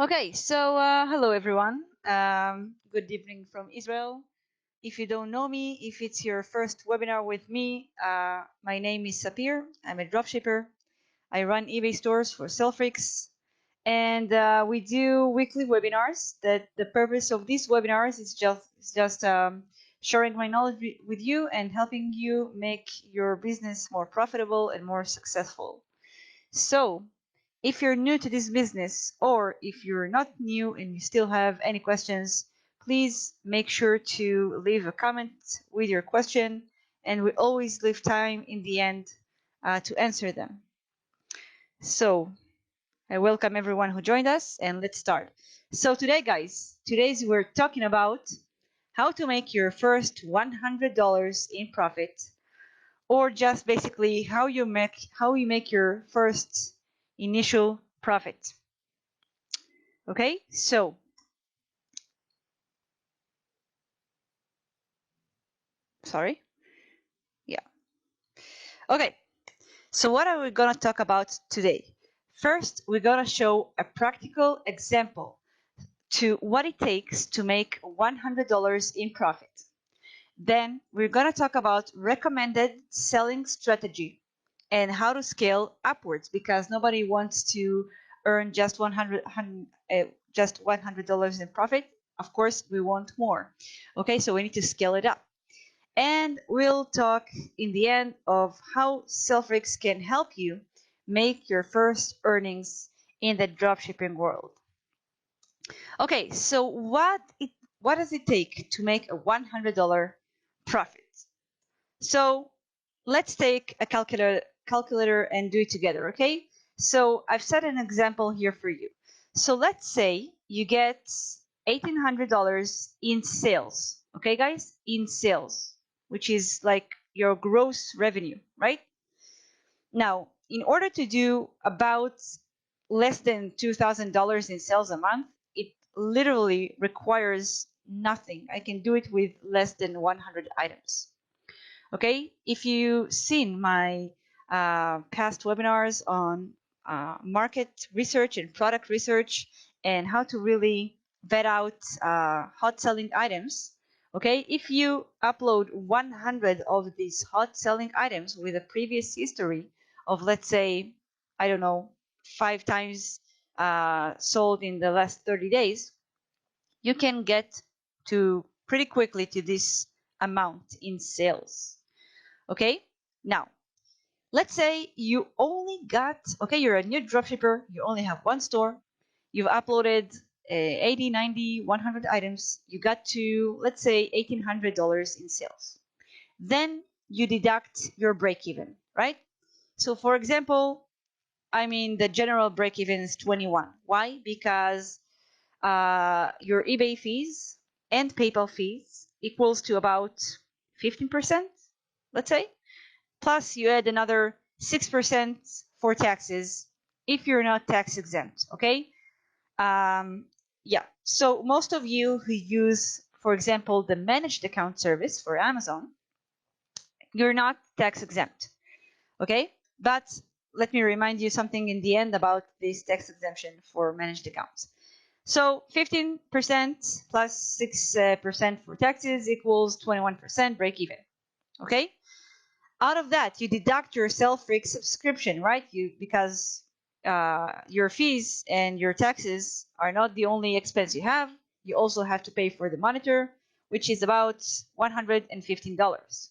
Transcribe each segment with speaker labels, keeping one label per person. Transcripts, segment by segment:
Speaker 1: Okay, so hello everyone. Good evening from Israel. If you don't know me, if it's your first webinar with me, my name is Sapir. I'm a dropshipper. I run eBay stores for SaleFreaks, and we do weekly webinars. That the purpose of these webinars is just sharing my knowledge with you and helping you make your business more profitable and more successful. So, if you're new to this business or if you're not new and you still have any questions, please make sure to leave a comment with your question, and we always leave time in the end to answer them. So, I welcome everyone who joined us, and let's start. So today, guys, we're talking about how to make your first $100 in profit, or just basically how you make your first initial profit. Okay, so sorry. Yeah. Okay, so what are we gonna talk about today? First, we're gonna show a practical example to what it takes to make $100 in profit. Then we're gonna talk about recommended selling strategy and how to scale upwards, because nobody wants to earn just $100 in profit. Of course, we want more. Okay, so we need to scale it up. And we'll talk in the end of how SaleFreaks can help you make your first earnings in the dropshipping world. Okay, so what does it take to make a $100 profit? So let's take a calculator and do it together, okay? So I've set an example here for you. So let's say you get $1,800 in sales, okay, guys? In sales, which is like your gross revenue, right? Now, in order to do about less than $2,000 in sales a month, it literally requires nothing. I can do it with less than 100 items. Okay, if you've seen my past webinars on market research and product research and how to really vet out hot selling items, okay, if you upload 100 of these hot selling items with a previous history of, let's say, I don't know, 5 times sold in the last 30 days, you can get to pretty quickly to this amount in sales. Okay, now let's say you only got, okay, you're a new dropshipper, you only have one store, you've uploaded 80, 90, 100 items, you got to, let's say, $1,800 in sales. Then you deduct your break even, right? So for example, the general break even is 21. Why? Because your eBay fees and PayPal fees equals to about 15%, let's say. Plus, you add another 6% for taxes if you're not tax exempt, okay? Yeah, so most of you who use, for example, the managed account service for Amazon, you're not tax exempt, okay? But let me remind you something in the end about this tax exemption for managed accounts. So 15% plus 6% for taxes equals 21% break even, okay? Out of that, you deduct your SaleFreaks subscription, right? Because your fees and your taxes are not the only expense you have. You also have to pay for the monitor, which is about $115.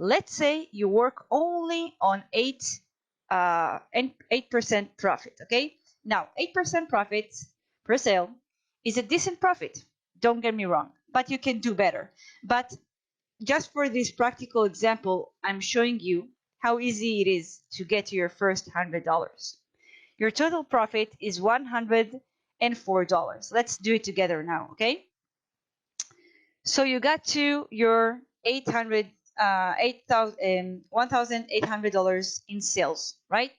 Speaker 1: Let's say you work only on 8% profit, okay? Now, 8% profit per sale is a decent profit. Don't get me wrong, but you can do better. But just for this practical example, I'm showing you how easy it is to get to your first $100. Your total profit is $104. Let's do it together now, okay? So you got to your $1,800 in sales, right?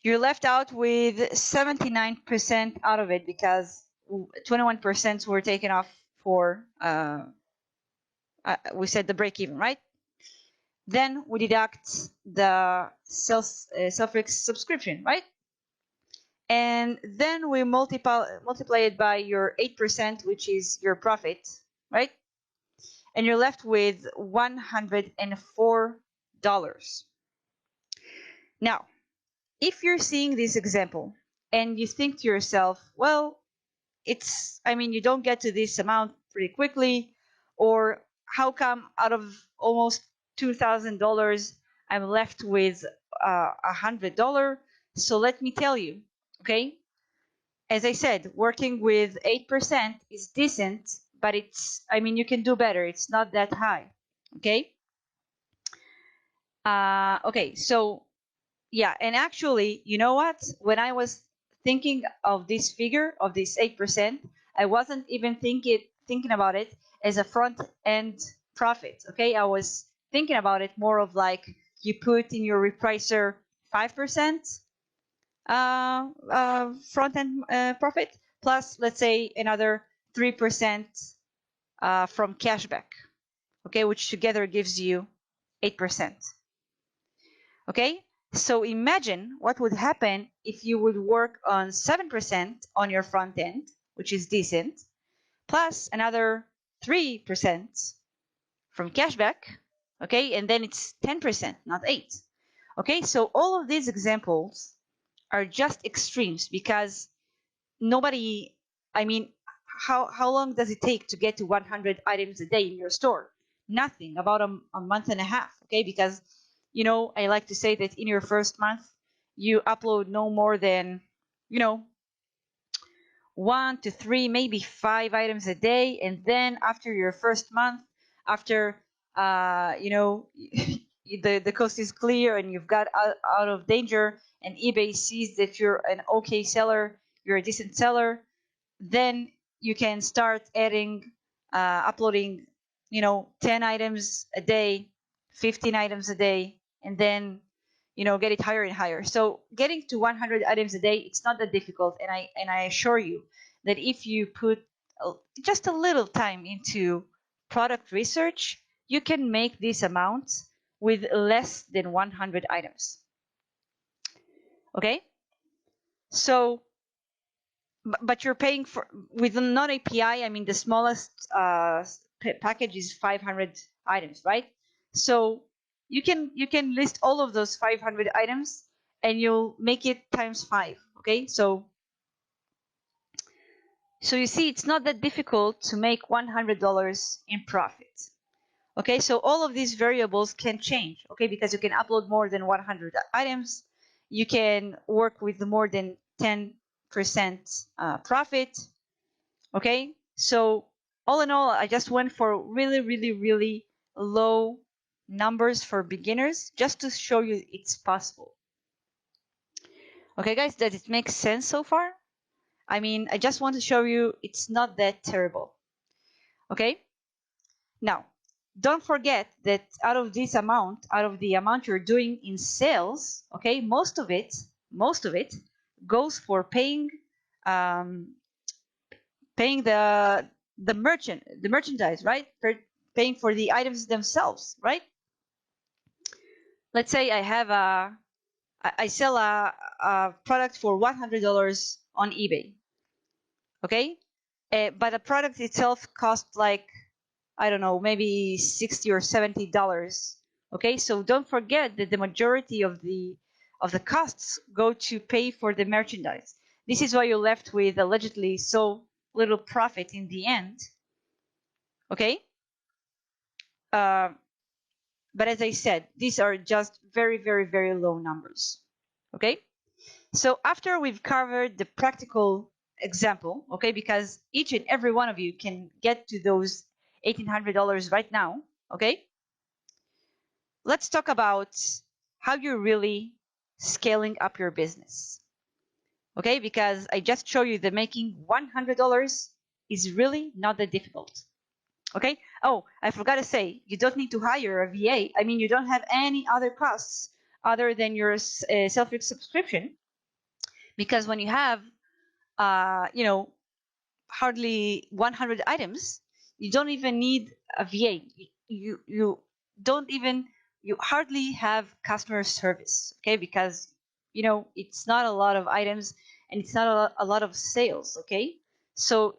Speaker 1: You're left out with 79% out of it because 21% were taken off for we said the break even, right? Then we deduct the SaleFreaks subscription, right? And and then we multiply it by your 8%, which is your profit, right? And you're left with $104. Now, if you're seeing this example and you think to yourself, well, you don't get to this amount pretty quickly, or how come out of almost $2,000 I'm left with $100? So let me tell you, okay? As I said, working with 8% is decent, but you can do better. It's not that high, okay? Okay, so yeah, and actually, you know what? When I was thinking of this figure of this 8%, I wasn't even thinking about it as a front end profit. Okay, I was thinking about it more of like you put in your repricer 5% front end profit plus, let's say, another 3% from cashback. Okay, which together gives you 8%. Okay, so imagine what would happen if you would work on 7% on your front end, which is decent, plus another 3% from cashback. Okay, and then it's 10%, not 8. Okay, so all of these examples are just extremes because nobody, how long does it take to get to 100 items a day in your store? Nothing, about a month and a half. Okay, because I like to say that in your first month you upload no more than 1 to 3, maybe 5 items a day, and then after your first month, after the coast is clear and you've got out of danger and eBay sees that you're an okay seller, you're a decent seller, then you can start uploading 10 items a day, 15 items a day, and then get it higher and higher. So getting to 100 items a day, it's not that difficult, and I assure you that if you put just a little time into product research, you can make this amount with less than 100 items. Okay, so but you're paying for with the non-API. The smallest package is 500 items, right? So you can list all of those 500 items and you'll make it times 5. Okay, so you see, it's not that difficult to make $100 in profit. Okay, so all of these variables can change. Okay, because you can upload more than 100 items, you can work with more than 10% profit. Okay, so all in all, I just went for really, really, really low numbers for beginners just to show you it's possible. Okay, guys, does it make sense so far? I just want to show you it's not that terrible. Okay, now don't forget that out of the amount you're doing in sales, okay, most of it goes for paying the merchandise, right? Paying for the items themselves, right? Let's say I sell a product for $100 on eBay, okay? But the product itself costs like, I don't know, maybe $60 or $70. Okay, so don't forget that the majority of the costs go to pay for the merchandise. This is why you're left with allegedly so little profit in the end. Okay, but as I said, these are just very, very, very low numbers. Okay, so after we've covered the practical example, okay, because each and every one of you can get to those $1,800 right now, okay, let's talk about how you're really scaling up your business. Okay, because I just showed you that making $100 is really not that difficult. Okay, oh, I forgot to say, you don't need to hire a VA. You don't have any other costs other than your SaleFreaks subscription, because when you have hardly 100 items, you don't even need a VA. You hardly have customer service, okay, because it's not a lot of items and it's not a lot of sales. Okay, so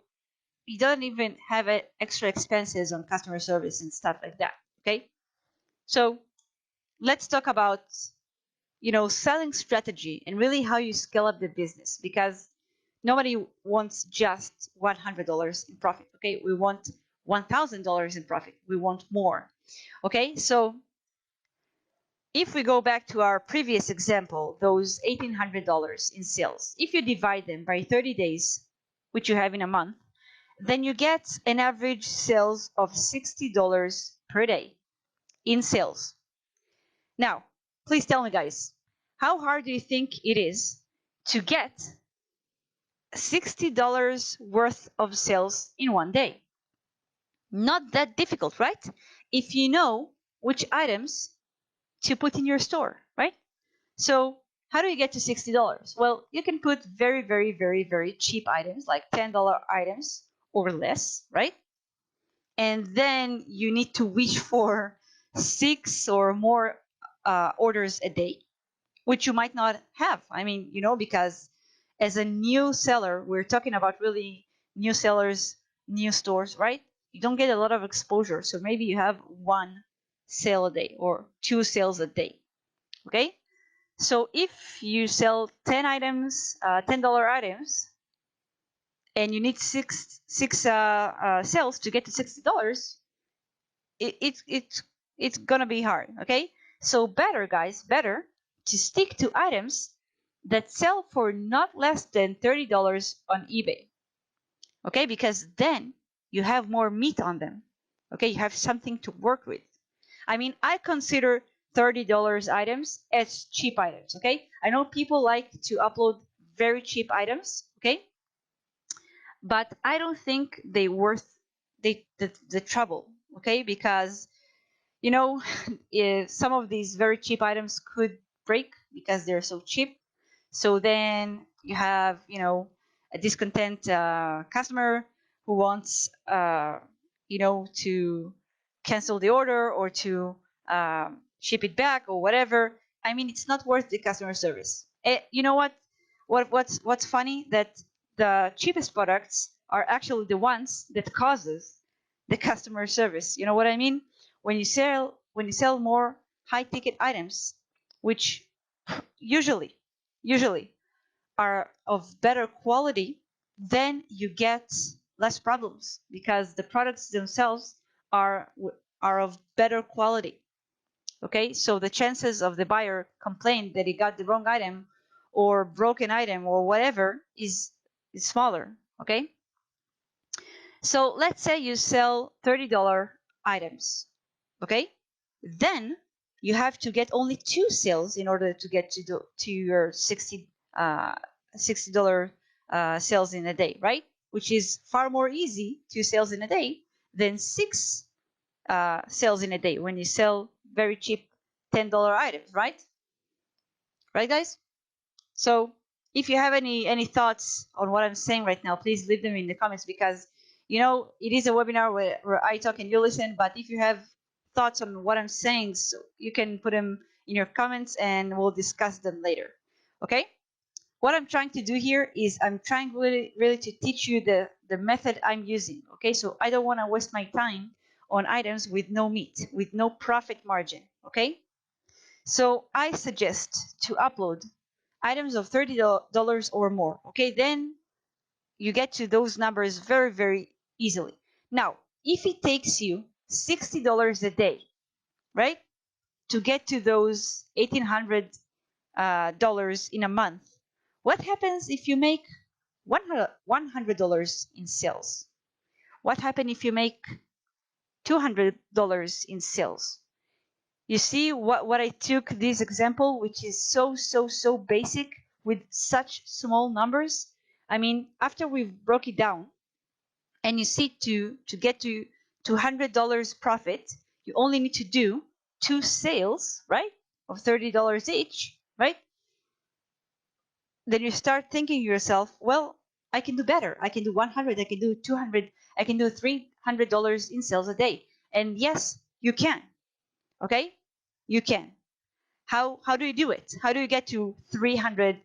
Speaker 1: you don't even have extra expenses on customer service and stuff like that. Okay, so let's talk about selling strategy and really how you scale up the business, because nobody wants just $100 in profit. Okay, we want $1,000 in profit. We want more. Okay, so if we go back to our previous example, those $1,800 in sales, if you divide them by 30 days, which you have in a month, then you get an average sales of $60 per day in sales. Now, please tell me, guys, how hard do you think it is to get $60 worth of sales in one day? Not that difficult, right? If you know which items to put in your store, right? So how do you get to $60? Well, you can put very, very, very, very cheap items like $10 items or less, right? And then you need to wish for 6 or more orders a day, which you might not have. I mean, because as a new seller, we're talking about really new sellers, new stores, right? You don't get a lot of exposure. So maybe you have 1 sale a day or 2 sales a day. Okay? So if you sell 10 items, $10 items, and you need six sales to get to $60, it's gonna be hard. Okay, so better, guys, better to stick to items that sell for not less than $30 on eBay. Okay, because then you have more meat on them. Okay, you have something to work with. I mean, I consider $30 items as cheap items. Okay, I know people like to upload very cheap items. Okay, but I don't think they worth the trouble. Okay, because if some of these very cheap items could break because they're so cheap. So then you have, a discontent customer who wants, to cancel the order or to ship it back or whatever. I mean, it's not worth the customer service. You know what? What's funny that the cheapest products are actually the ones that causes the customer service. You know what I mean? When you sell more high ticket items, which usually are of better quality, then you get less problems because the products themselves are of better quality. Okay, so the chances of the buyer complain that he got the wrong item or broken item or whatever is smaller. Okay, so let's say you sell $30 items. Okay, then you have to get only 2 sales in order to get to your $60 sales in a day, right? Which is far more easy, 2 sales in a day, than 6 sales in a day when you sell very cheap $10 items, right? Right, guys? So if you have any thoughts on what I'm saying right now, please leave them in the comments, because it is a webinar where I talk and you listen. But if you have thoughts on what I'm saying, so you can put them in your comments and we'll discuss them later. Okay? What I'm trying to do here is I'm trying really to teach you the method I'm using. Okay? So I don't want to waste my time on items with no meat, with no profit margin. Okay? So I suggest to upload items of $30 or more. Okay, then you get to those numbers very, very easily. Now, if it takes you $60 a day, right, to get to those $1,800 in a month, what happens if you make $100 in sales? What happens if you make $200 in sales? You see what I took this example, which is so basic with such small numbers. I mean, after we've broke it down, and you see to get to $200 profit, you only need to do 2 sales, right, of $30 each, right? Then you start thinking to yourself, well, I can do better. I can do 100. I can do 200. I can do $300 in sales a day. And yes, you can. Okay, you can. How do you do it? How do you get to $300,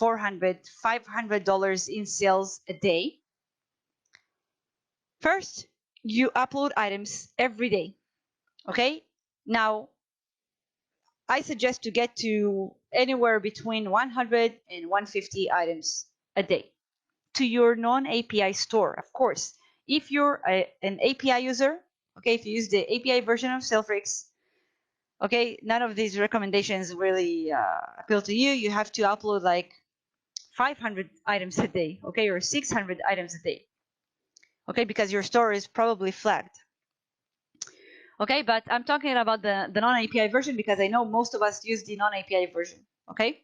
Speaker 1: $400, $500 in sales a day? First, you upload items every day. Okay? Now, I suggest to get to anywhere between 100 and 150 items a day to your non-API store, of course. If you're an API user, okay, if you use the API version of SaleFreaks, okay, none of these recommendations really appeal to you. You have to upload like 500 items a day, okay, or 600 items a day, okay, because your store is probably flagged. Okay, but I'm talking about the non-API version because I know most of us use the non-API version, okay?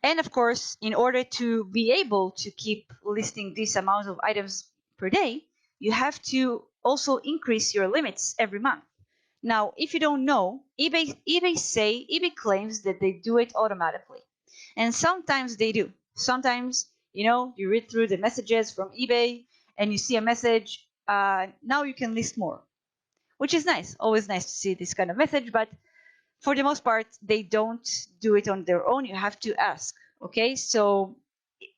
Speaker 1: And of course, in order to be able to keep listing this amount of items per day, you have to also increase your limits every month. Now, if you don't know, eBay claims that they do it automatically. And sometimes they do. Sometimes, you read through the messages from eBay and you see a message, now you can list more, which is nice. Always nice to see this kind of message, but for the most part, they don't do it on their own. You have to ask, okay? So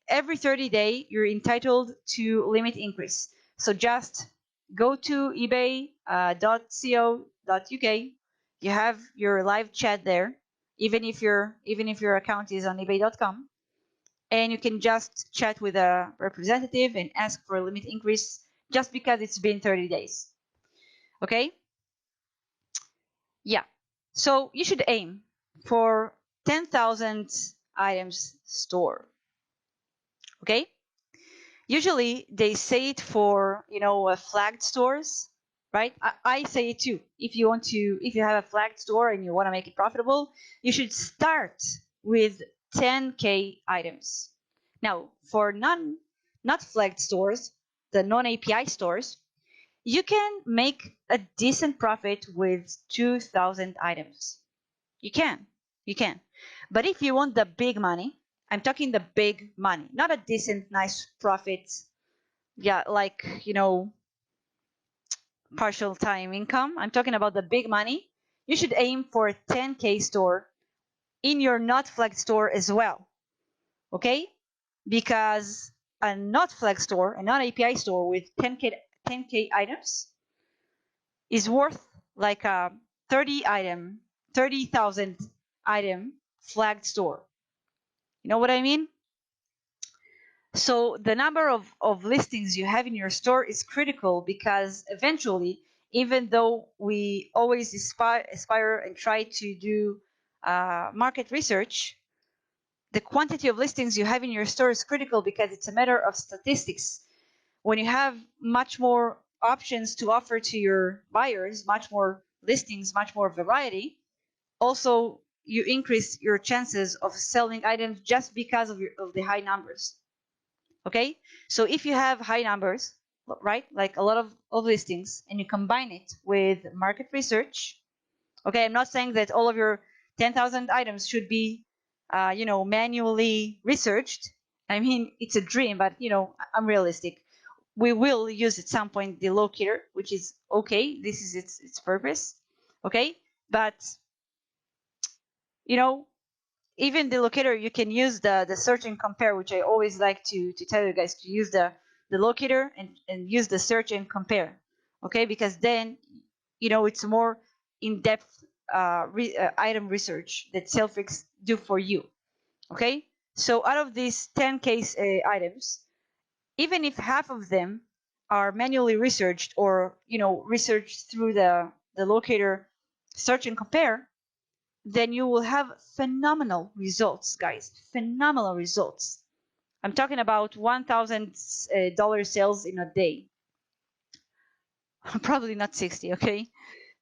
Speaker 1: every 30 days, you're entitled to limit increase. So just go to ebay.co.uk. You have your live chat there, even if your account is on ebay.com, and you can just chat with a representative and ask for a limit increase just because it's been 30 days. Okay? Yeah. So you should aim for 10,000 items store. Okay? Usually they say it for, flagged stores, right? I say it too. If you have a flagged store and you want to make it profitable, you should start with 10K items. Now, for not flagged stores, the non-API stores, you can make a decent profit with 2,000 items. You can. But if you want the big money, I'm talking the big money, not a decent, nice profit. Yeah, like, partial time income. I'm talking about the big money. You should aim for a 10K store in your not flagged store as well. Okay? Because a not flagged store, a non API store with 10K items is worth like a 30,000 item flagged store. You know what I mean? So the number of listings you have in your store is critical because eventually, even though we always aspire and try to do market research, the quantity of listings you have in your store is critical because it's a matter of statistics. When you have much more options to offer to your buyers, much more listings, much more variety, also you increase your chances of selling items just because of the high numbers. Okay, so if you have high numbers, right, like a lot of listings, and you combine it with market research, okay, I'm not saying that all of your 10,000 items should be manually researched. I mean, it's a dream, but I'm realistic. We will use at some point the locator, which is okay. This is its purpose. Okay, but even the locator, you can use the search and compare, which I always like to tell you guys to use the locator and use the search and compare. Okay, because then it's more in-depth item research that SaleFreaks do for you. Okay, so out of these 10 case items, even if half of them are manually researched or researched through the locator search and compare, then you will have phenomenal results, guys. Phenomenal results. I'm talking about $1,000 sales in a day. Probably not 60, okay?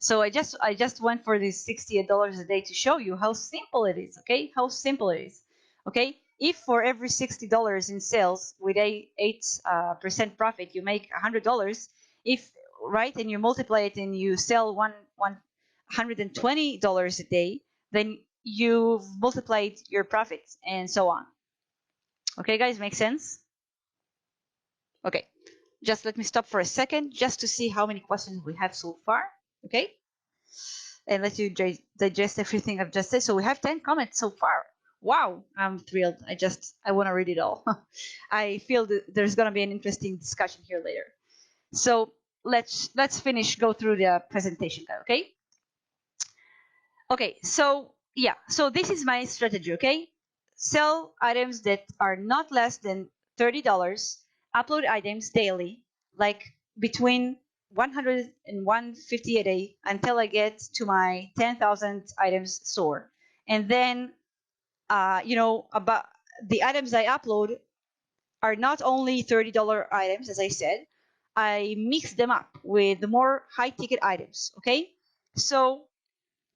Speaker 1: So I just went for these $60 a day to show you how simple it is, okay? How simple it is, okay? If for every $60 in sales with 8% profit, you make $100, right, and you multiply it and you sell $120 a day, then you've multiplied your profits and so on. Okay, guys, make sense? Okay, just let me stop for a second just to see how many questions we have so far. Okay, and let you digest everything I've just said. So we have 10 comments so far. Wow, I'm thrilled. I want to read it all. I feel that there's going to be an interesting discussion here later. So let's go through the presentation, okay? Okay, so yeah, so this is my strategy, okay? Sell items that are not less than $30, upload items daily, like between 100 and 150 a day until I get to my 10,000 items store. And then, about the items I upload are not only $30 items, as I said, I mix them up with more high ticket items, okay? So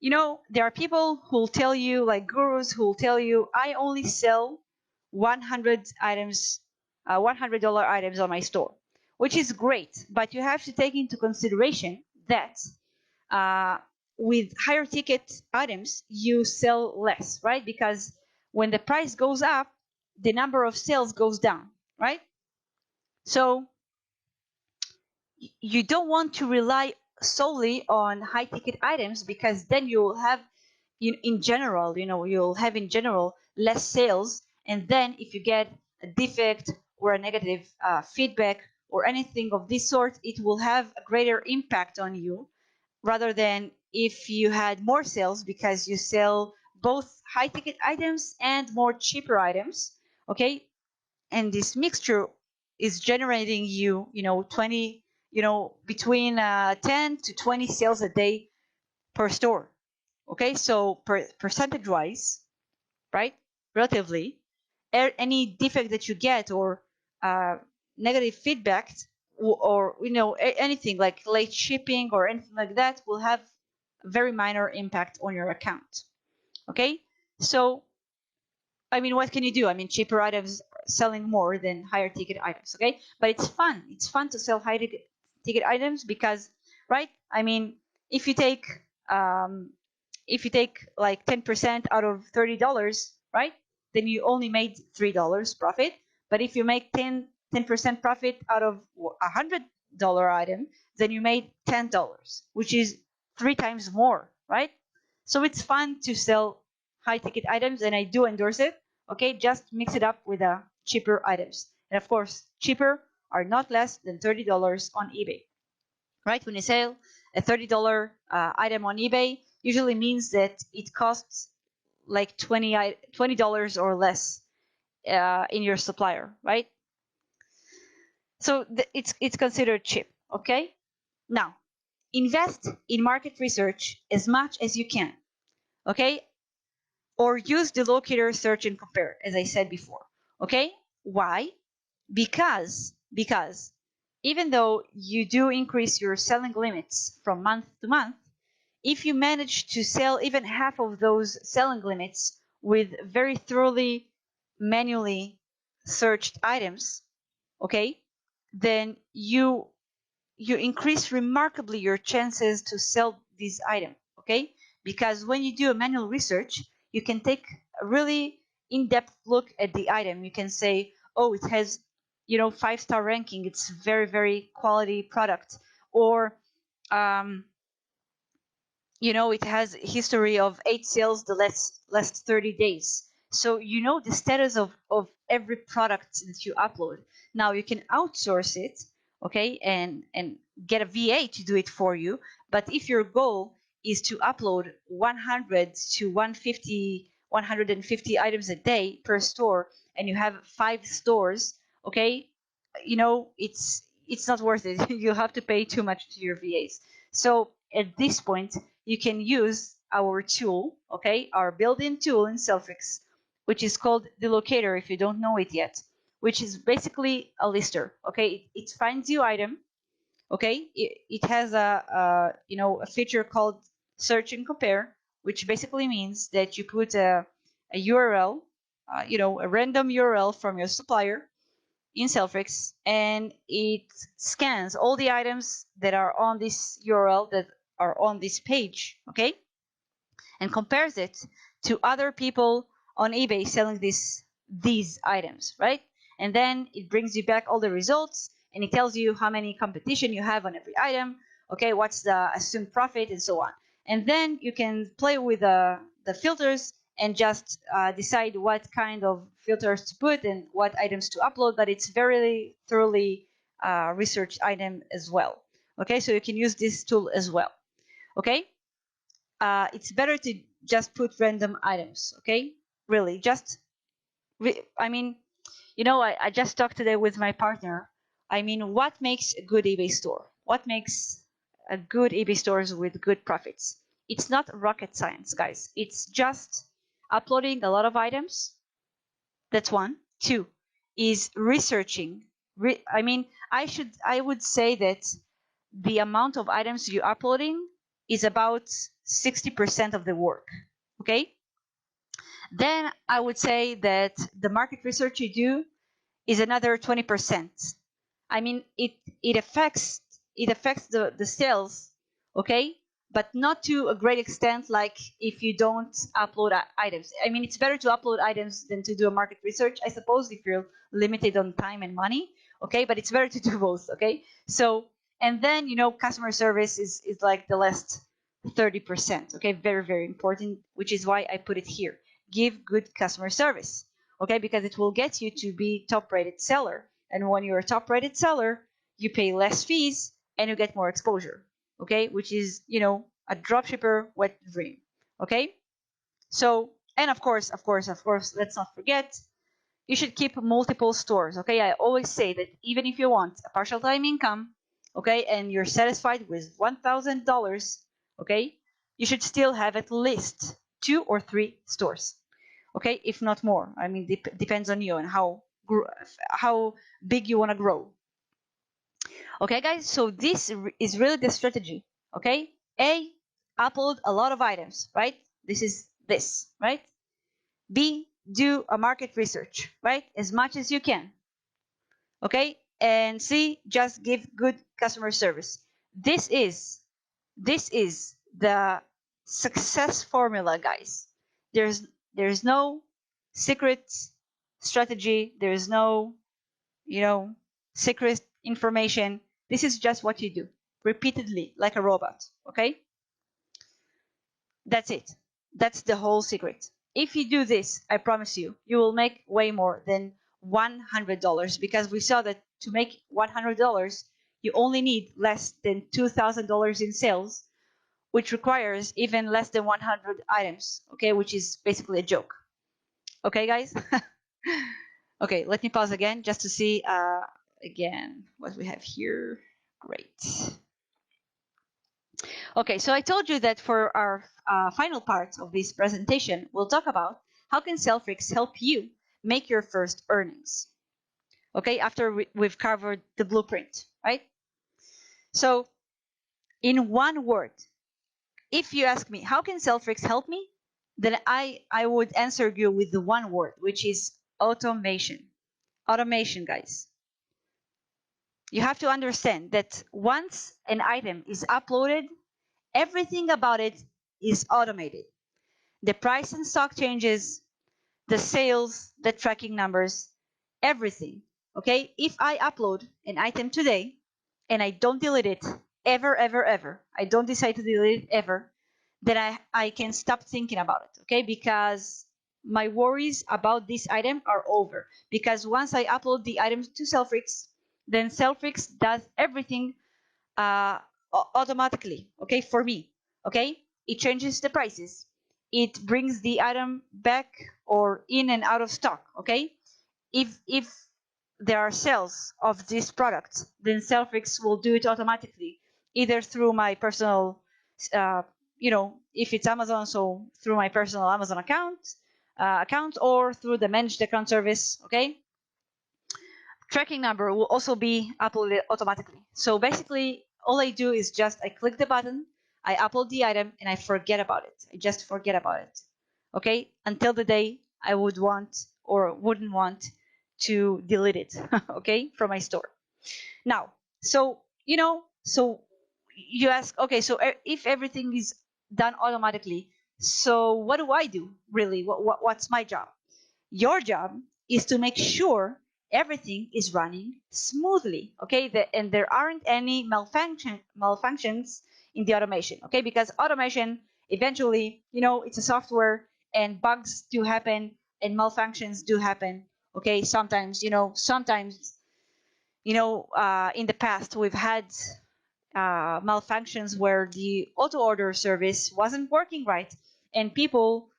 Speaker 1: there are people who will tell you, like gurus, who will tell you, I only sell 100 items, $100 items on my store, which is great. But you have to take into consideration that uh, with higher ticket items, you sell less, right? Because when the price goes up, the number of sales goes down, right? So you don't want to rely solely on high ticket items, because then you'll have in general, you'll have in general less sales. And then if you get a defect or a negative feedback or anything of this sort, it will have a greater impact on you, rather than if you had more sales, because you sell both high ticket items and more cheaper items, okay? And this mixture is generating you, 20, between 10 to 20 sales a day per store. Okay, so percentage wise, right? Relatively, any defect that you get, or negative feedback, or anything like late shipping or anything like that, will have a very minor impact on your account. Okay, so I mean, what can you do? I mean, cheaper items are selling more than higher ticket items, okay? But it's fun. It's fun to sell high ticket items because, right? I mean, if you take um, like 10% out of $30, right? Then you only made $3 profit. But if you make 10% profit out of $100 item, then you made $10, which is 3 times more, right? So it's fun to sell high ticket items, and I do endorse it. Okay, just mix it up with cheaper items. And of course, cheaper are not less than $30 on eBay. Right? When you sell a $30 item on eBay, usually means that it costs like $20 or less in your supplier, right? So it's considered cheap. Okay. Now, invest in market research as much as you can. Okay, or use the locator search and compare, as I said before. Okay, why? Because even though you do increase your selling limits from month to month, if you manage to sell even half of those selling limits with very thoroughly manually searched items, okay, then you increase remarkably your chances to sell this item, okay? Because when you do a manual research, you can take a really in-depth look at the item. You can say, oh, it has 5-star ranking, it's very, very quality product, or it has a history of 8 sales the last 30 days. So the status of every product that you upload. Now you can outsource it, okay, and get a VA to do it for you. But if your goal is to upload 100 to 150 items a day per store, and you have 5 stores, okay, it's not worth it. You have to pay too much to your VAs. So at this point, you can use our tool, okay, our built-in tool in SaleFreaks, which is called the locator, if you don't know it yet, which is basically a lister, okay? It finds you item, okay? It has a feature called search and compare, which basically means that you put a URL, a random URL from your supplier in SaleFreaks, and it scans all the items that are on this URL, that are on this page, okay, and compares it to other people on eBay selling these items, right? And then it brings you back all the results, and it tells you how many competition you have on every item, okay, what's the assumed profit, and so on. And then you can play with the filters and just decide what kind of filters to put and what items to upload. But it's very thoroughly researched item as well. Okay, so you can use this tool as well. Okay, it's better to just put random items. Okay, really, just I mean, you know, I just talked today with my partner. I mean, what makes a good eBay store? What makes a good eBay stores with good profits? It's not rocket science, guys. It's just uploading a lot of items. That's one. Two is researching. I mean, I would say that the amount of items you're uploading is about 60% of the work. Okay? Then I would say that the market research you do is another 20%. I mean, it affects the sales, okay, but not to a great extent like if you don't upload items. I mean, it's better to upload items than to do a market research, I suppose, if you're limited on time and money, okay, but it's better to do both, okay. So, and then, you know, customer service is like the last 30%, okay, very, very important, which is why I put it here. Give good customer service, okay, because it will get you to be top rated seller. And when you're a top rated seller, you pay less fees and you get more exposure, okay, which is, you know, a dropshipper wet dream, okay. So, and of course, let's not forget, you should keep multiple stores, okay. I always say that even if you want a partial time income, okay, and you're satisfied with $1,000, okay, you should still have at least 2 or 3 stores, okay, if not more. I mean, depends on you and how big you want to grow. Okay, guys, so this is really the strategy. Okay, A, upload a lot of items, right? This is this, right? B, do a market research, right? As much as you can. Okay, and C, just give good customer service. This is the success formula, guys. There's no secret strategy. There's no, you know, secret information. This is just what you do repeatedly like a robot, okay? That's it. That's the whole secret. If you do this, I promise you, you will make way more than $100, because we saw that to make $100, you only need less than $2,000 in sales, which requires even less than 100 items, okay, which is basically a joke. Okay, guys? Okay, let me pause again just to see again what we have here. Great. Okay, so I told you that for our final part of this presentation, we'll talk about how can SaleFreaks help you make your first earnings. Okay, after we've covered the blueprint, right? So in one word, if you ask me, how can SaleFreaks help me? Then I would answer you with the one word, which is automation. Automation, guys. You have to understand that once an item is uploaded, everything about it is automated. The price and stock changes, the sales, the tracking numbers, everything. Okay, if I upload an item today and I don't delete it ever, ever, ever, I don't decide to delete it ever, then I can stop thinking about it. Okay, because my worries about this item are over. Because once I upload the item to SaleFreaks, then SaleFreaks does everything uh, automatically, okay, for me, okay? It changes the prices. It brings the item back or in and out of stock, okay? If there are sales of this product, then SaleFreaks will do it automatically, either through my personal, you know, if it's Amazon, so through my personal Amazon account, or through the managed account service, okay? Tracking number will also be uploaded automatically. So basically, all I do is just I click the button, I upload the item, and I forget about it. I just forget about it. Okay? Until the day I would want or wouldn't want to delete it, okay, from my store. Now, so, you know, so you ask, okay, so if everything is done automatically, so what do I do really? What's my job? Your job is to make sure everything is running smoothly, okay? And there aren't any malfunctions in the automation, okay? Because automation, eventually, it's a software, and bugs do happen and malfunctions do happen, okay? Sometimes, in the past, we've had malfunctions where the auto order service wasn't working right, and people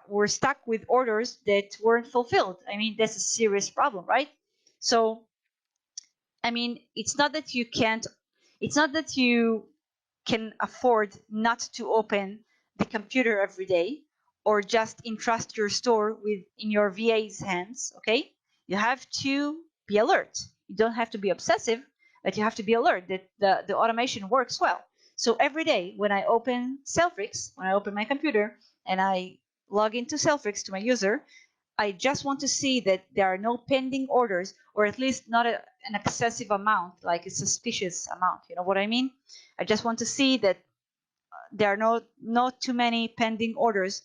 Speaker 1: were stuck with orders that weren't fulfilled. I mean, that's a serious problem, right? So, I mean, it's not that you can afford not to open the computer every day, or just entrust your store in your VA's hands, okay? You have to be alert. You don't have to be obsessive, but you have to be alert that the automation works well. So every day when I open SaleFreaks, when I open my computer and I log into SaleFreaks to my user, I just want to see that there are no pending orders, or at least not an excessive amount, like a suspicious amount. You know what I mean? I just want to see that there are not too many pending orders,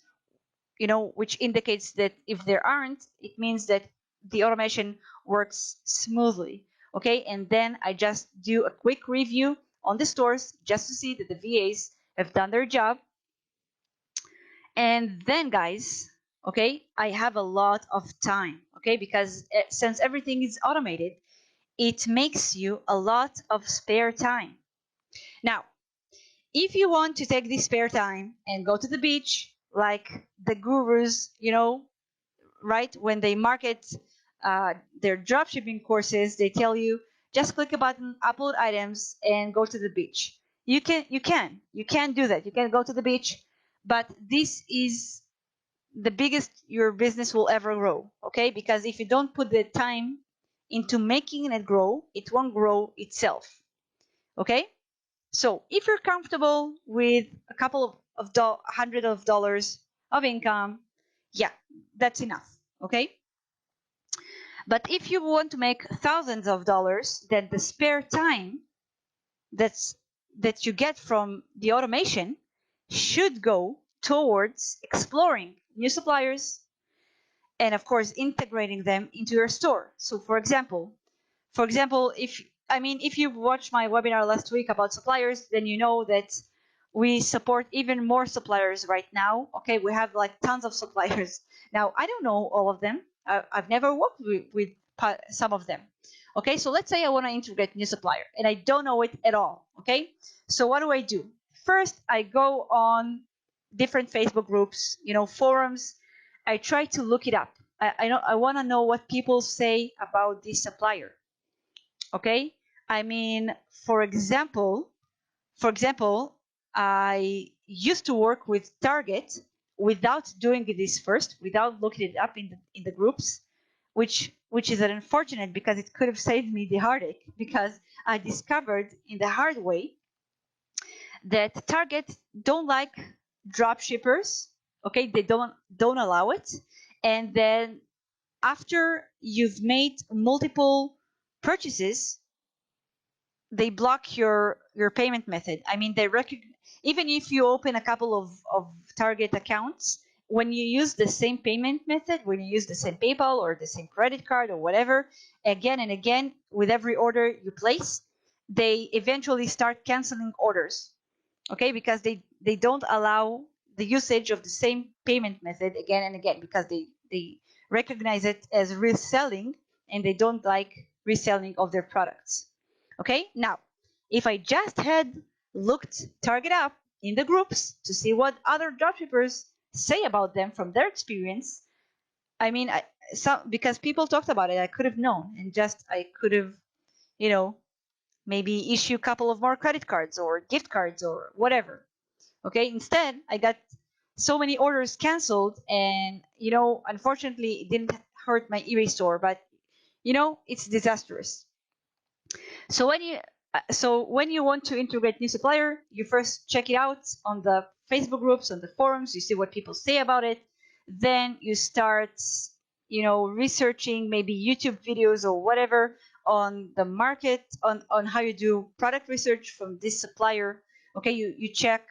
Speaker 1: which indicates that if there aren't, it means that the automation works smoothly. Okay, and then I just do a quick review on the stores just to see that the VAs have done their job. And then, guys, okay, I have a lot of time, okay, because since everything is automated, it makes you a lot of spare time. Now, if you want to take this spare time and go to the beach, like the gurus, right, when they market their dropshipping courses, they tell you just click a button, upload items, and go to the beach. You can do that. You can go to the beach, but this is the biggest your business will ever grow, okay? Because if you don't put the time into making it grow, it won't grow itself, okay? So if you're comfortable with a couple of hundred of dollars of income, yeah, that's enough, okay? But if you want to make thousands of dollars, then the spare time that you get from the automation should go towards exploring new suppliers, and of course integrating them into your store. So for example, if you watched my webinar last week about suppliers, then you know that we support even more suppliers right now. Okay, we have like tons of suppliers. Now, I don't know all of them. I've never worked with some of them. Okay, so let's say I want to integrate a new supplier and I don't know it at all. Okay, so what do? First, I go on different Facebook groups, forums. I try to look it up. I want to know what people say about this supplier. Okay, I mean, for example, I used to work with Target without doing this first, without looking it up in the groups, which is unfortunate because it could have saved me the heartache, because I discovered in the hard way that Target don't like drop shippers. Okay, they don't allow it. And then after you've made multiple purchases, they block your payment method. I mean, even if you open a couple of Target accounts, when you use the same payment method, when you use the same PayPal or the same credit card or whatever, again and again, with every order you place, they eventually start canceling orders. Okay, because they don't allow the usage of the same payment method again and again, because they recognize it as reselling, and they don't like reselling of their products. Okay, now if I just had looked Target up in the groups to see what other dropshippers say about them from their experience, I mean, because people talked about it, I could have known, and I could have, maybe issue a couple of more credit cards or gift cards or whatever. Okay, instead I got so many orders canceled, and unfortunately it didn't hurt my eBay store, but it's disastrous. So when you want to integrate new supplier, you first check it out on the Facebook groups, on the forums, you see what people say about it. Then you start, researching maybe YouTube videos or whatever on the market, on how you do product research from this supplier. Okay, you check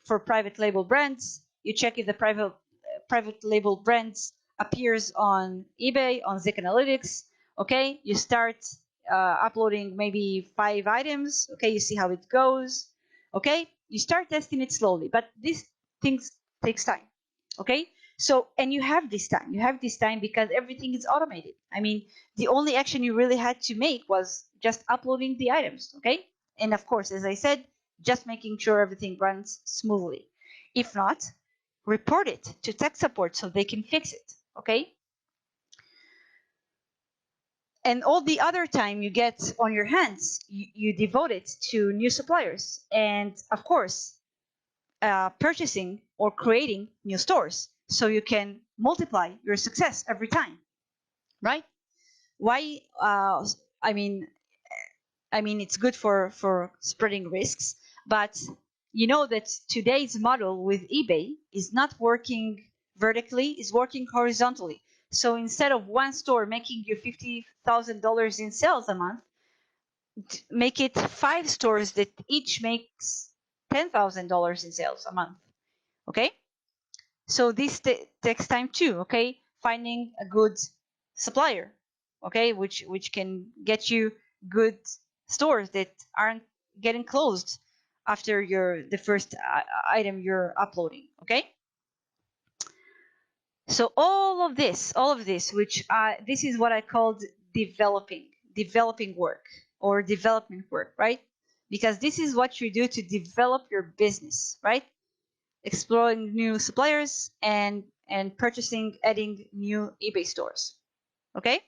Speaker 1: for private label brands. You check if the private label brands appears on eBay, on Zik Analytics, Okay, you start uploading maybe 5 items. Okay, you see how it goes. Okay, you start testing it slowly, but these things takes time. Okay, so and you have this time. You have this time because everything is automated. I mean, the only action you really had to make was just uploading the items. Okay, and of course, as I said, just making sure everything runs smoothly. If not, report it to tech support so they can fix it. Okay, and all the other time you get on your hands, you devote it to new suppliers and, of course, purchasing or creating new stores so you can multiply your success every time, right? Why? I mean, it's good for spreading risks, but you know that today's model with eBay is not working vertically; is working horizontally. So instead of one store making you $50,000 in sales a month, make it 5 stores that each makes $10,000 in sales a month. Okay, so this takes time too. Okay, finding a good supplier, okay, which can get you good stores that aren't getting closed after the first item you're uploading. Okay, so all of this, which this is what I called developing work or development work, right? Because this is what you do to develop your business, right? Exploring new suppliers and purchasing, adding new eBay stores. Okay?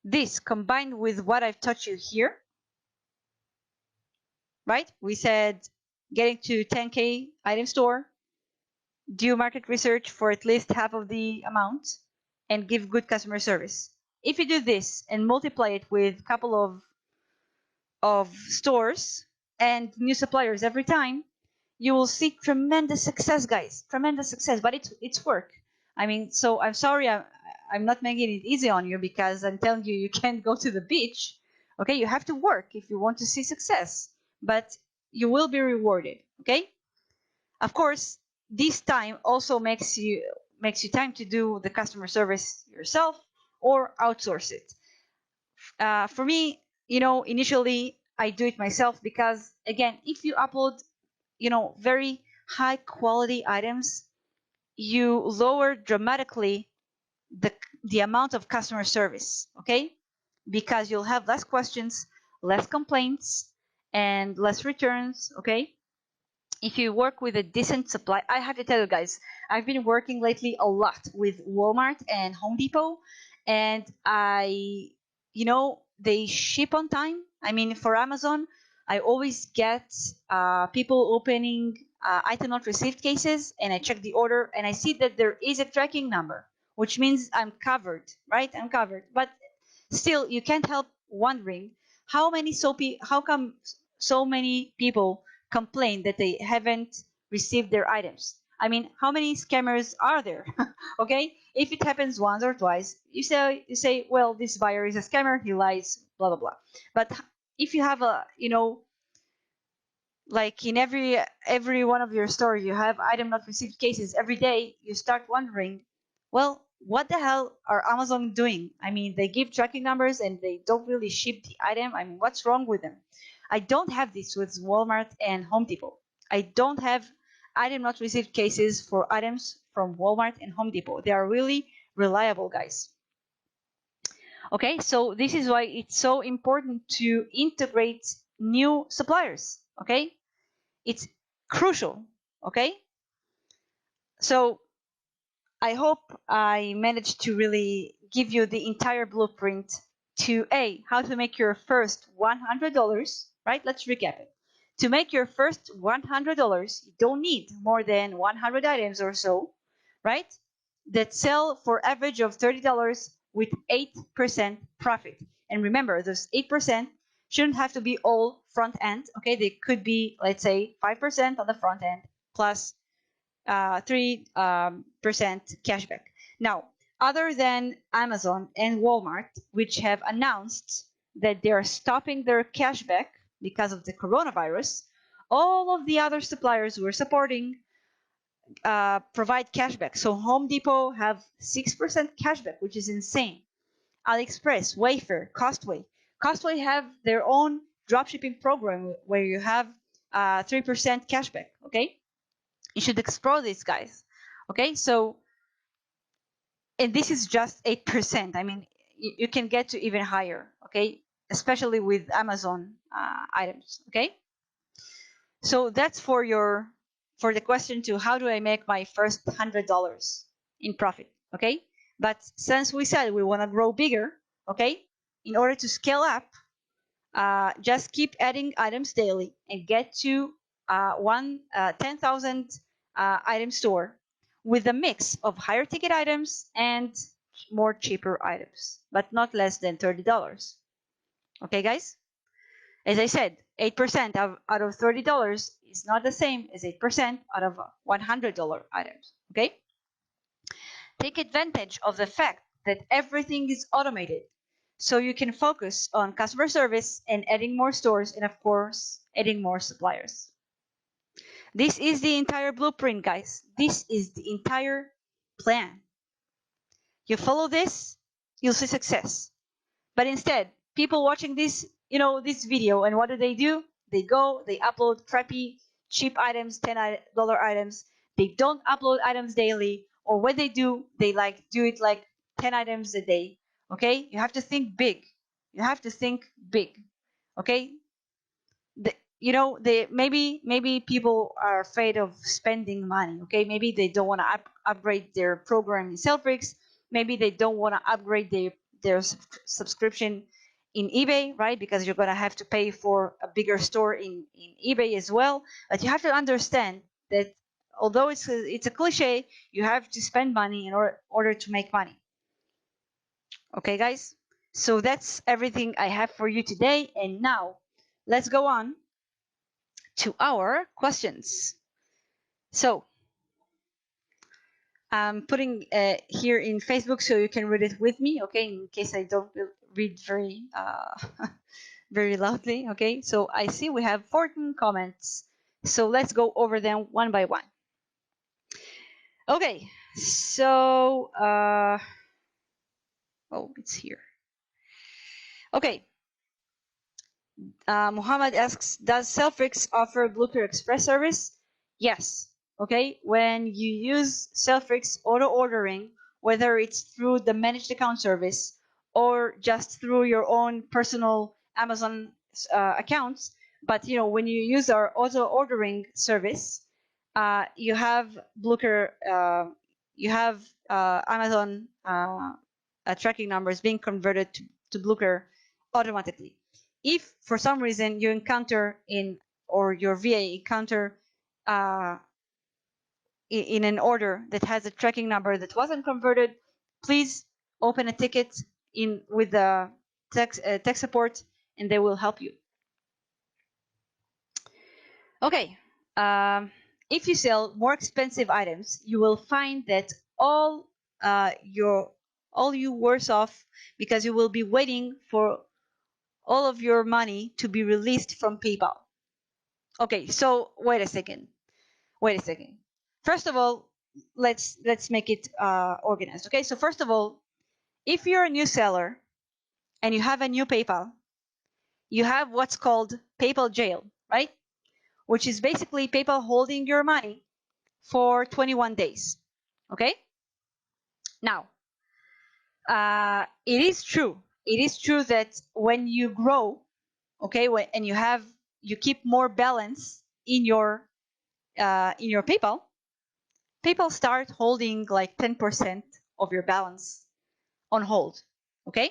Speaker 1: This combined with what I've taught you here, right? We said getting to 10K item store, do market research for at least half of the amount, and give good customer service. If you do this and multiply it with a couple of stores and new suppliers every time, you will see tremendous success, guys. Tremendous success, but it's work. I mean, so I'm sorry, I'm not making it easy on you because I'm telling you can't go to the beach. Okay, you have to work if you want to see success, but you will be rewarded. Okay, of course, this time also makes you time to do the customer service yourself or outsource it. For me, initially I do it myself because, again, if you upload, very high quality items, you lower dramatically the the amount of customer service. Okay, because you'll have less questions, less complaints, and less returns. Okay, if you work with a decent supply, I have to tell you guys, I've been working lately a lot with Walmart and Home Depot, and they ship on time. I mean, for Amazon, I always get people opening item not received cases, and I check the order, and I see that there is a tracking number, which means I'm covered, right? I'm covered. But still, you can't help wondering how come so many people complain that they haven't received their items. I mean, how many scammers are there? Okay, if it happens once or twice, you say, well, this buyer is a scammer, he lies, blah blah blah. But if you have like in every one of your store, you have item not received cases every day, you start wondering, well, what the hell are Amazon doing? I mean, they give tracking numbers and they don't really ship the item. I mean, what's wrong with them? I don't have this with Walmart and Home Depot. I don't have item not received cases for items from Walmart and Home Depot. They are really reliable, guys. Okay, so this is why it's so important to integrate new suppliers. Okay, it's crucial. Okay, so I hope I managed to really give you the entire blueprint to how to make your first $100, right? Let's recap it. To make your first $100, you don't need more than 100 items or so, right? That sell for average of $30 with 8% profit. And remember, those 8% shouldn't have to be all front end. Okay, they could be, let's say, 5% on the front end plus 3% cashback. Now, other than Amazon and Walmart, which have announced that they are stopping their cashback because of the coronavirus, all of the other suppliers we're supporting provide cashback. So Home Depot have 6% cashback, which is insane. AliExpress, Wayfair, Costway. Costway have their own dropshipping program where you have 3% cashback. Okay, you should explore these guys. Okay, so, and this is just 8%. I mean, you can get to even higher. Okay, especially with Amazon items. Okay, so that's for the question to how do I make my first $100 in profit. Okay, but since we said we want to grow bigger, okay, in order to scale up, just keep adding items daily and get to 10,000 item store with a mix of higher ticket items and more cheaper items, but not less than $30. Okay, guys? As I said, 8% out of $30 is not the same as 8% out of $100 items. Okay? Take advantage of the fact that everything is automated so you can focus on customer service and adding more stores and, of course, adding more suppliers. This is the entire blueprint, guys. This is the entire plan. You follow this, you'll see success. But instead, people watching this, this video, and what do? They go, they upload crappy, cheap items, $10 items. They don't upload items daily, or when they do, they do it like 10 items a day. Okay? You have to think big. You have to think big. Okay? Maybe people are afraid of spending money. Okay? Maybe they don't want to upgrade their program in SaleFreaks. Maybe they don't want to upgrade their subscription in eBay, right? Because you're going to have to pay for a bigger store in eBay as well. But you have to understand that although it's a cliche, you have to spend money in order to make money. Okay, guys? So that's everything I have for you today. And now let's go on to our questions. So I'm putting here in Facebook so you can read it with me, okay, in case I don't read very very loudly. Okay, so I see we have 14 comments, so let's go over them one by one. Okay, so oh, it's here. Okay, Muhammad asks, does SaleFreaks offer Blueprint Express service? Yes. Okay, when you use SaleFreaks auto ordering, whether it's through the managed account service or just through your own personal Amazon accounts, but when you use our auto ordering service, you have Amazon tracking numbers being converted to Blueprint automatically. If for some reason you encounter or your VA encounter in an order that has a tracking number that wasn't converted, please open a ticket with the tech support, and they will help you. Okay, if you sell more expensive items, you will find that all you worse off because you will be waiting for all of your money to be released from PayPal. Okay, so wait a second. First of all, let's make it organized. Okay, so first of all, if you're a new seller and you have a new PayPal, you have what's called PayPal jail, right? Which is basically PayPal holding your money for 21 days. Okay? Now, it is true. It is true that when you grow, okay, and you keep more balance in your PayPal, PayPal start holding like 10% of your balance on hold. Okay?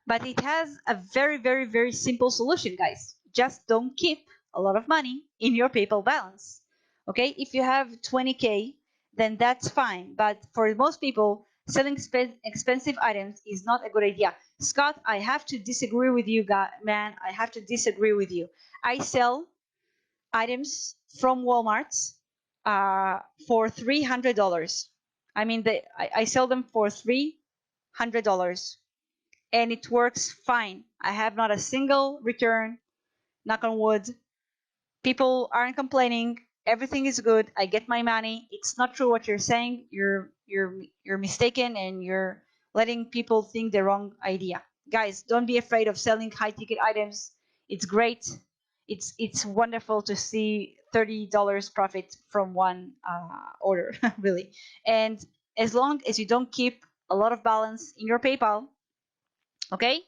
Speaker 1: But it has a very, very, very simple solution, guys. Just don't keep a lot of money in your PayPal balance. Okay? If you have 20K, then that's fine. But for most people, selling expensive items is not a good idea. Scott, I have to disagree with you, man. I have to disagree with you. I sell items from Walmart for $300. I mean, I sell them for $300, and it works fine. I have not a single return. Knock on wood. People aren't complaining. Everything is good. I get my money. It's not true what you're saying. You're mistaken, and you're letting people think the wrong idea. Guys, don't be afraid of selling high ticket items. It's great. It's wonderful to see $30 profit from one order, really. And as long as you don't keep a lot of balance in your PayPal, okay?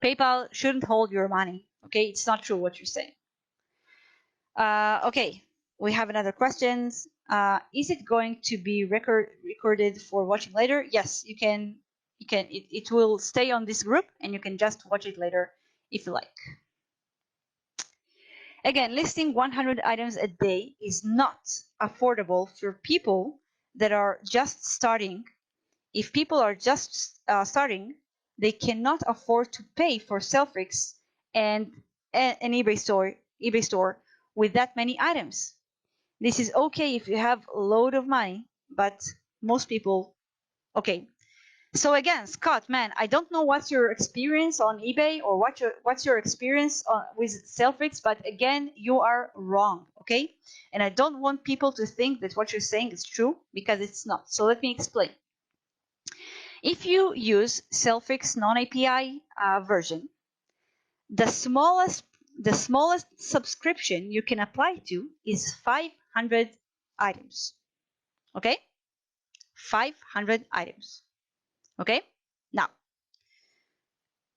Speaker 1: PayPal shouldn't hold your money, okay? It's not true what you're saying. Okay, we have another question. Is it going to be recorded for watching later? Yes, you can. It will stay on this group, and you can just watch it later if you like. Again, listing 100 items a day is not affordable for people that are just starting. If people are just starting, they cannot afford to pay for SaleFreaks and an eBay store with that many items. This is okay if you have a load of money, but most people, okay. So again, Scott, man, I don't know what's your experience on eBay or what's your experience with SaleFreaks, but again, you are wrong, okay? And I don't want people to think that what you're saying is true, because it's not. So let me explain. If you use SaleFreaks non-API version, the smallest subscription you can apply to is 500 items. Okay? 500 items. Okay? Now,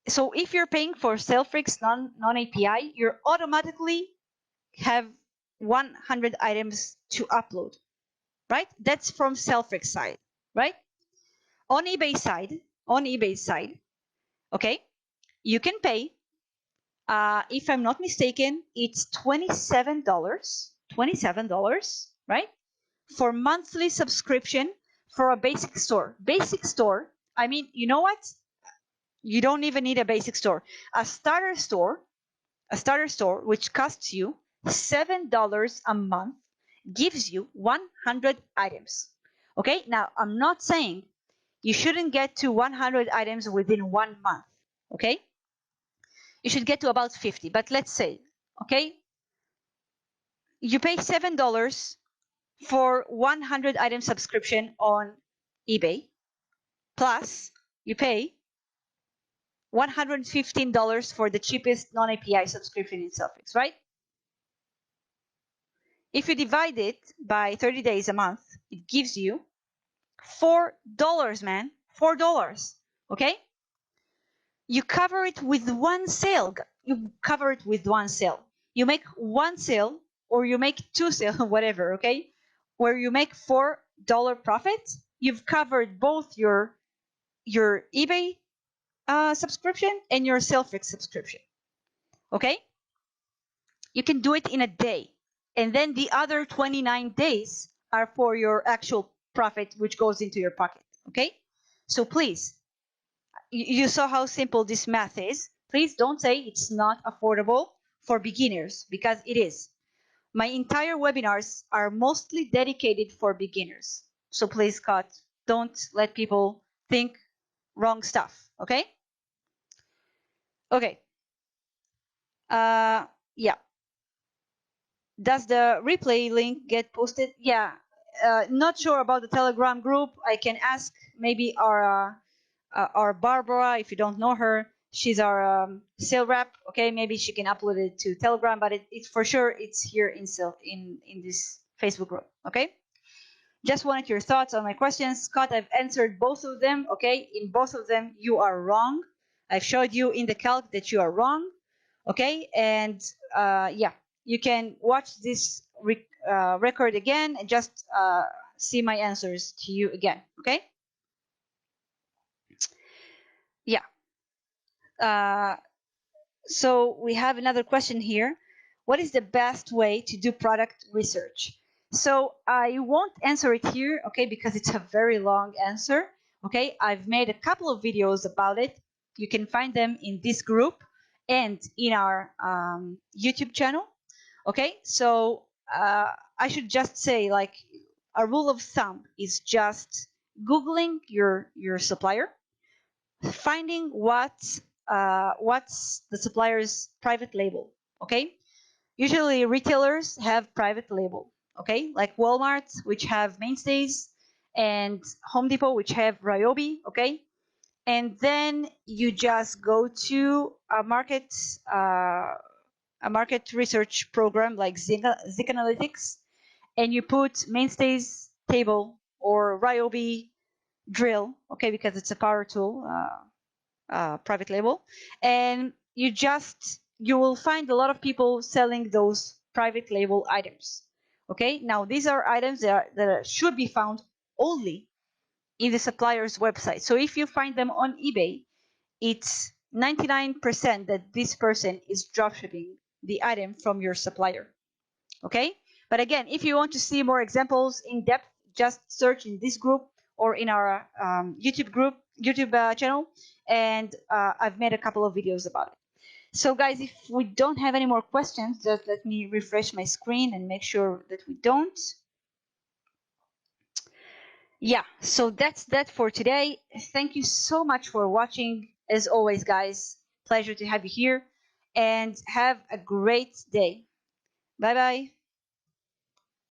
Speaker 1: so if you're paying for SaleFreaks non-API, you automatically have 100 items to upload, right? That's from SaleFreaks side, right? On eBay side, okay, you can pay. If I'm not mistaken, it's $27, right? For monthly subscription for a basic store. Basic store, I mean, you know what? You don't even need a basic store. A starter store, which costs you $7 a month, gives you 100 items. Okay, now I'm not saying you shouldn't get to 100 items within 1 month. Okay, you should get to about 50, but let's say, okay, you pay $7 for 100 item subscription on eBay, plus you pay $115 for the cheapest non-API subscription in SaleFreaks, right? If you divide it by 30 days a month, it gives you $4, man. $4. Okay? You cover it with one sale. You cover it with one sale. You make one sale or you make two sales, whatever, okay? Where you make $4 profit, you've covered both your eBay subscription and your SaleFreaks subscription. Okay? You can do it in a day. And then the other 29 days are for your actual profit, which goes into your pocket. Okay? So please, you saw how simple this math is. Please don't say it's not affordable for beginners, because it is. My entire webinars are mostly dedicated for beginners. So please, Scott, don't let people think wrong stuff. Okay? Okay. Yeah. Does the replay link get posted? Yeah. Not sure about the Telegram group. I can ask maybe our Barbara, if you don't know her. She's our sale rep. Okay, maybe she can upload it to Telegram, but it's for sure it's here in this Facebook group. Okay. Just wanted your thoughts on my questions. Scott, I've answered both of them. Okay, in both of them you are wrong. I've showed you in the calc that you are wrong. Okay, and yeah, you can watch this record again and just see my answers to you again. Okay. Yeah. So we have another question here. What is the best way to do product research? So I won't answer it here, okay, because it's a very long answer. Okay, I've made a couple of videos about it. You can find them in this group and in our YouTube channel. Okay, so I should just say, like, a rule of thumb is just Googling your supplier, finding what's the supplier's private label. Okay, usually retailers have private label. Okay, like Walmart, which have Mainstays, and Home Depot, which have Ryobi. Okay, and then you just go to a market research program like Zik Analytics, and you put mainstays table or Ryobi drill, okay, because it's a power tool, private label, and you will find a lot of people selling those private label items. Okay, now these are items that should be found only in the supplier's website. So if you find them on eBay, it's 99% that this person is dropshipping the item from your supplier. Okay, but again, if you want to see more examples in depth, just search in this group or in our YouTube channel, and I've made a couple of videos about it. So guys, if we don't have any more questions, just let me refresh my screen and make sure that we don't. Yeah, so that's that for today. Thank you so much for watching. As always, guys, pleasure to have you here, and have a great day. Bye bye.